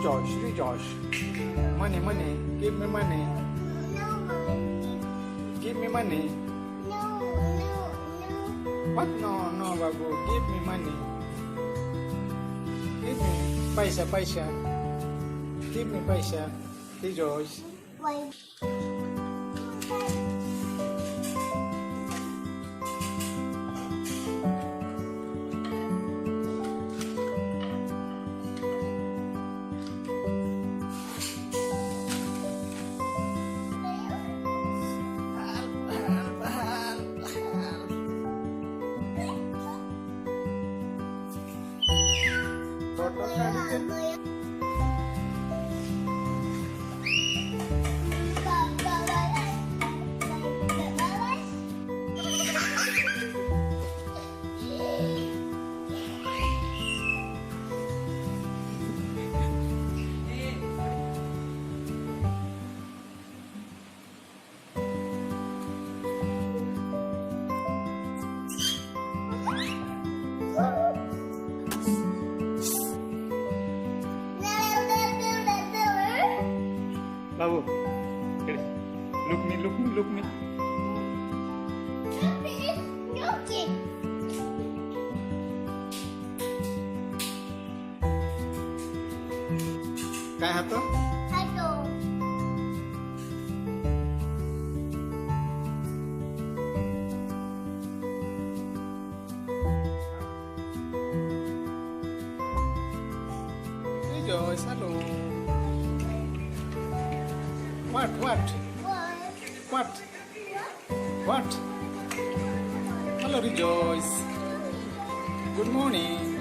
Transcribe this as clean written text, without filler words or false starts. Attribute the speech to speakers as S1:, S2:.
S1: Rejoice, rejoice. Money, money. Give me money.
S2: No, mommy.
S1: Give me money.
S2: No.
S1: What? No, no, Babu. Give me money. Give me paisa, paisa. Give me paisa. Rejoice.
S2: Why?
S1: Toto kali Babu. Look me, look me, look me. काय हातो? Rejoice, hello. What? What? Hello, Rejoice. Good morning.